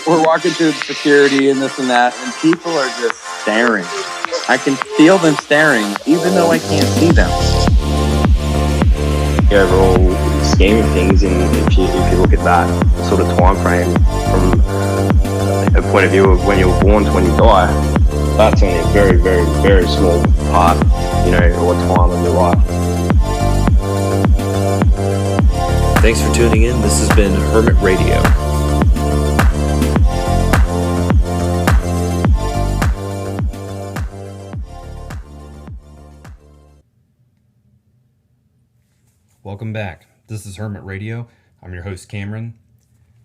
we're walking through the security and this and that, and people are just staring. I can feel them staring, even though I can't see them. The overall scheme of things, and if you look at that sort of time frame from a point of view of when you're born to when you die, that's only a very, very, very small part, or time of your life. Thanks for tuning in. This has been Hermit Radio. Welcome back. This is Hermit Radio. I'm your host, Cameron.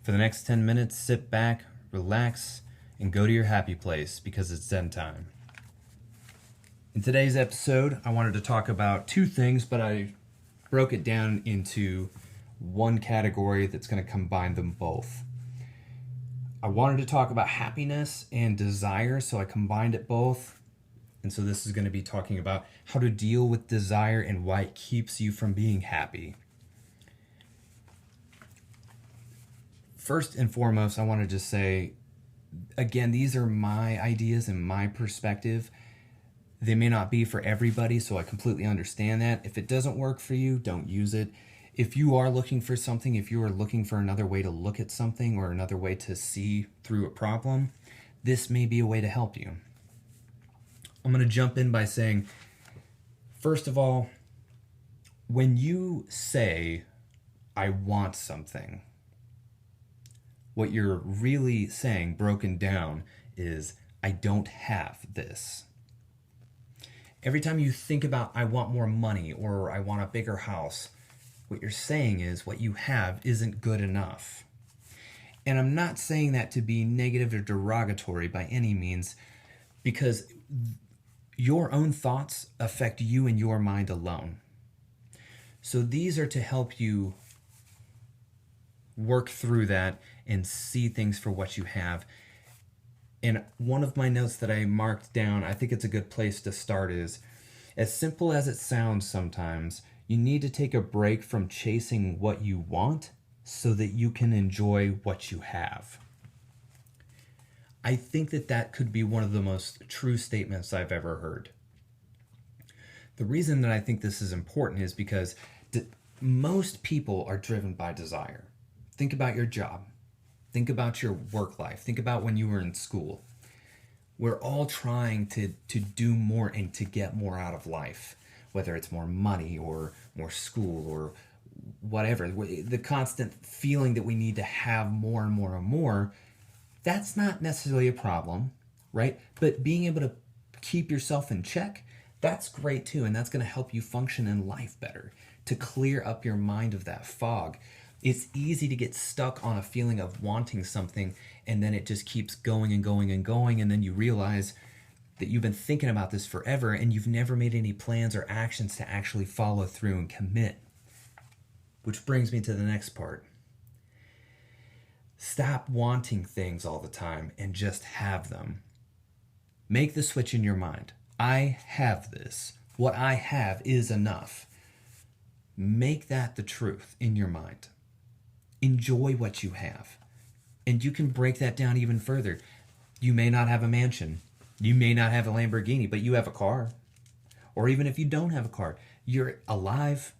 For the next 10 minutes, sit back, relax, and go to your happy place because it's Zen Time. In today's episode, I wanted to talk about two things, but I broke it down into one category that's going to combine them both. I wanted to talk about happiness and desire, so I combined it both. And so this is going to be talking about how to deal with desire and why it keeps you from being happy. First and foremost, I want to just say, again, these are my ideas and my perspective. They may not be for everybody, so I completely understand that. If it doesn't work for you, don't use it. If you are looking for something, if you are looking for another way to look at something or another way to see through a problem, this may be a way to help you. I'm going to jump in by saying, first of all, when you say, I want something, what you're really saying, broken down, is, I don't have this. Every time you think about, I want more money or I want a bigger house, what you're saying is what you have isn't good enough. And I'm not saying that to be negative or derogatory by any means, because your own thoughts affect you and your mind alone. So these are to help you work through that and see things for what you have. And one of my notes that I marked down, I think it's a good place to start, is, as simple as it sounds sometimes, you need to take a break from chasing what you want so that you can enjoy what you have. I think that could be one of the most true statements I've ever heard. The reason that I think this is important is because most people are driven by desire. Think about your job. Think about your work life. Think about when you were in school. We're all trying to do more and to get more out of life, whether it's more money or more school or whatever. The constant feeling that we need to have more and more and more, that's not necessarily a problem, right? But being able to keep yourself in check, that's great too, and that's going to help you function in life better, to clear up your mind of that fog. It's easy to get stuck on a feeling of wanting something, and then it just keeps going and going and going, and then you realize that you've been thinking about this forever and you've never made any plans or actions to actually follow through and commit. Which brings me to the next part. Stop wanting things all the time and just have them. Make the switch in your mind. I have this. What I have is enough. Make that the truth in your mind. Enjoy what you have. And you can break that down even further. You may not have a mansion. You may not have a Lamborghini, but you have a car. Or even if you don't have a car, you're alive.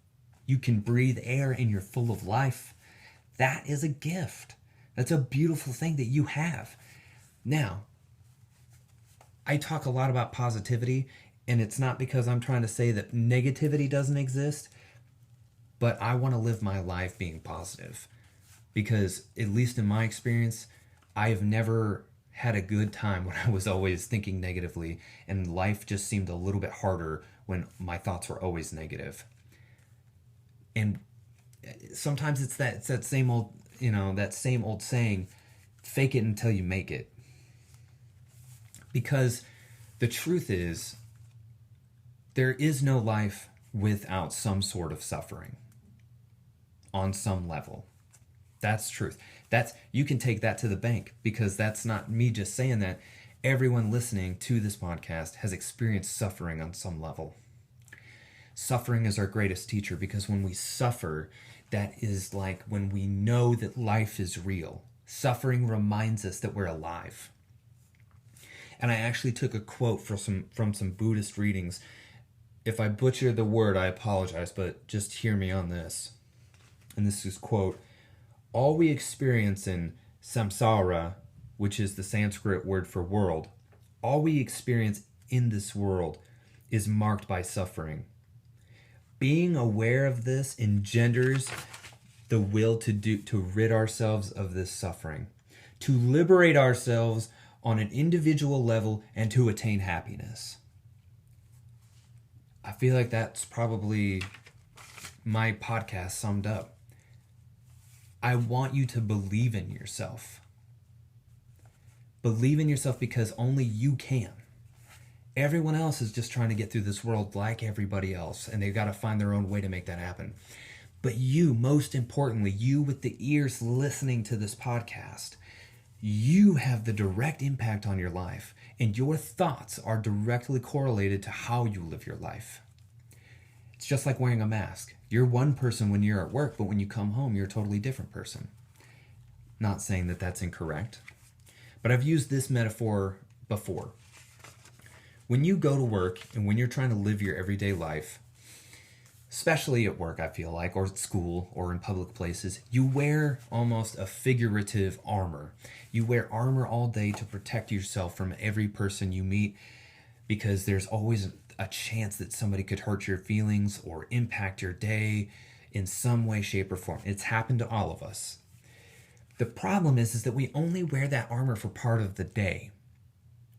You can breathe air and you're full of life. That is a gift. That's a beautiful thing that you have. Now, I talk a lot about positivity, and it's not because I'm trying to say that negativity doesn't exist, but I want to live my life being positive. Because, at least in my experience, I have never had a good time when I was always thinking negatively, and life just seemed a little bit harder when my thoughts were always negative. And sometimes it's that same old, that same old saying, fake it until you make it. Because the truth is, there is no life without some sort of suffering on some level. That's truth. You can take that to the bank, because that's not me just saying that. Everyone listening to this podcast has experienced suffering on some level. Suffering is our greatest teacher, because when we suffer, that is like when we know that life is real. Suffering reminds us that we're alive. And I actually took a quote from some Buddhist readings. If I butcher the word, I apologize, but just hear me on this. And this is quote, "All we experience in samsara, which is the Sanskrit word for world, all we experience in this world is marked by suffering. Being aware of this engenders the will to rid ourselves of this suffering, to liberate ourselves on an individual level, and to attain happiness." I feel like that's probably my podcast summed up. I want you to believe in yourself. Believe in yourself because only you can. Everyone else is just trying to get through this world like everybody else, and they've got to find their own way to make that happen. But you, most importantly, you with the ears listening to this podcast, you have the direct impact on your life, and your thoughts are directly correlated to how you live your life. It's just like wearing a mask. You're one person when you're at work, but when you come home, you're a totally different person. Not saying that that's incorrect, but I've used this metaphor before. When you go to work and when you're trying to live your everyday life, especially at work, I feel like, or at school, or in public places, you wear almost a figurative armor. You wear armor all day to protect yourself from every person you meet, because there's always a chance that somebody could hurt your feelings or impact your day in some way, shape, or form. It's happened to all of us. The problem is that we only wear that armor for part of the day.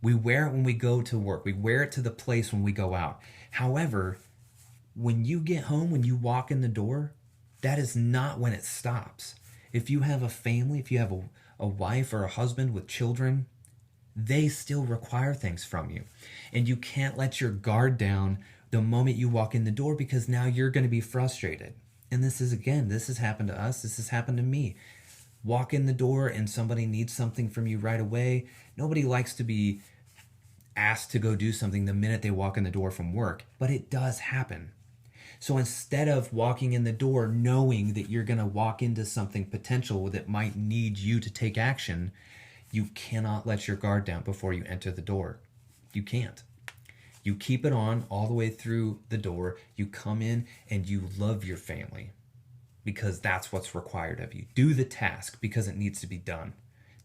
We wear it when we go to work. We wear it to the place when we go out. However, when you get home, when you walk in the door, that is not when it stops. If you have a family, if you have a wife or a husband with children, they still require things from you. And you can't let your guard down the moment you walk in the door, because now you're going to be frustrated. And this has happened to us. This has happened to me. Walk in the door and somebody needs something from you right away. Nobody likes to be asked to go do something the minute they walk in the door from work, but it does happen. So instead of walking in the door knowing that you're going to walk into something potential that might need you to take action, you cannot let your guard down before you enter the door. You can't. You keep it on all the way through the door. You come in and you love your family because that's what's required of you. Do the task because it needs to be done.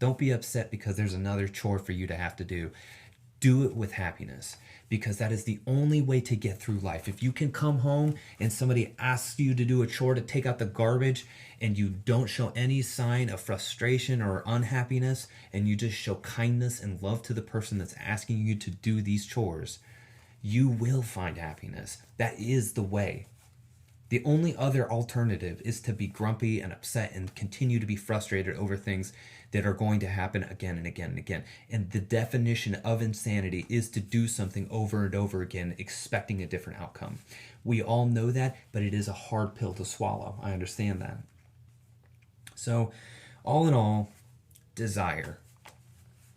Don't be upset because there's another chore for you to have to do. Do it with happiness, because that is the only way to get through life. If you can come home and somebody asks you to do a chore, to take out the garbage, and you don't show any sign of frustration or unhappiness, and you just show kindness and love to the person that's asking you to do these chores, you will find happiness. That is the way. The only other alternative is to be grumpy and upset and continue to be frustrated over things that are going to happen again and again and again. And the definition of insanity is to do something over and over again, expecting a different outcome. We all know that, but it is a hard pill to swallow. I understand that. So, all in all, desire.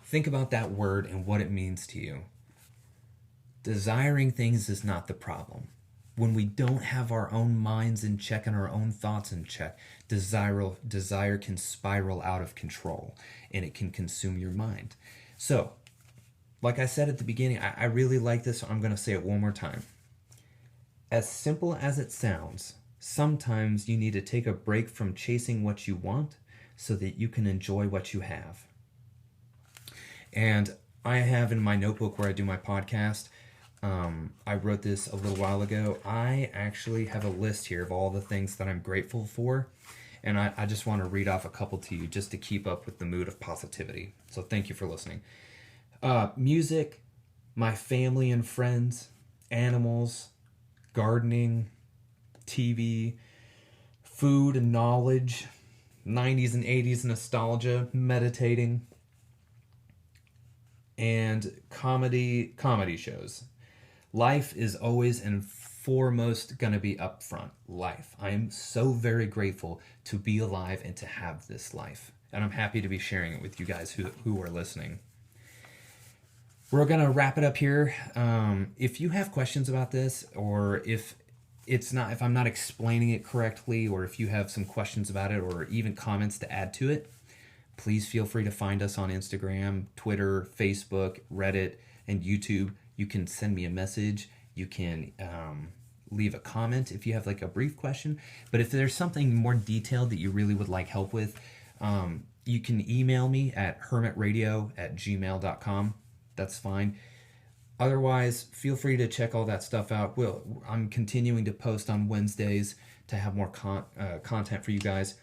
Think about that word and what it means to you. Desiring things is not the problem. When we don't have our own minds in check and our own thoughts in check, desire can spiral out of control and it can consume your mind. So, like I said at the beginning, I really like this, so I'm going to say it one more time. As simple as it sounds, sometimes you need to take a break from chasing what you want so that you can enjoy what you have. And I have in my notebook where I do my podcast, I wrote this a little while ago. I actually have a list here of all the things that I'm grateful for, and I just want to read off a couple to you just to keep up with the mood of positivity. So thank you for listening. Music, my family and friends, animals, gardening, TV, food and knowledge, 90s and 80s nostalgia, meditating, and comedy shows. Life is always and foremost going to be up front. Life. I am so very grateful to be alive and to have this life. And I'm happy to be sharing it with you guys who are listening. We're going to wrap it up here. If you have questions about this, or if I'm not explaining it correctly, or if you have some questions about it or even comments to add to it, Please feel free to find us on Instagram, Twitter, Facebook, Reddit, and YouTube. You can send me a message. You can leave a comment if you have like a brief question. But if there's something more detailed that you really would like help with, you can email me at hermitradio@gmail.com. That's fine. Otherwise, feel free to check all that stuff out. I'm continuing to post on Wednesdays to have more content for you guys.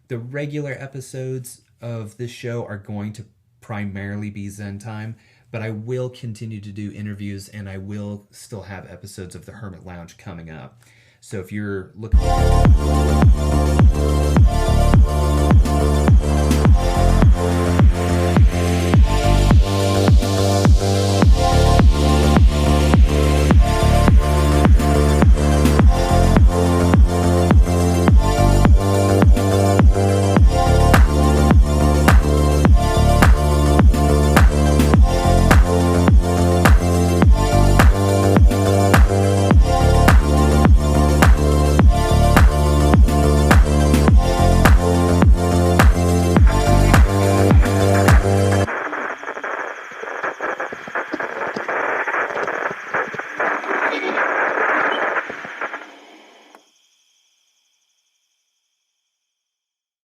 The regular episodes of this show are going to primarily be Zen Time, but I will continue to do interviews, and I will still have episodes of the Hermit Lounge coming up. So if you're looking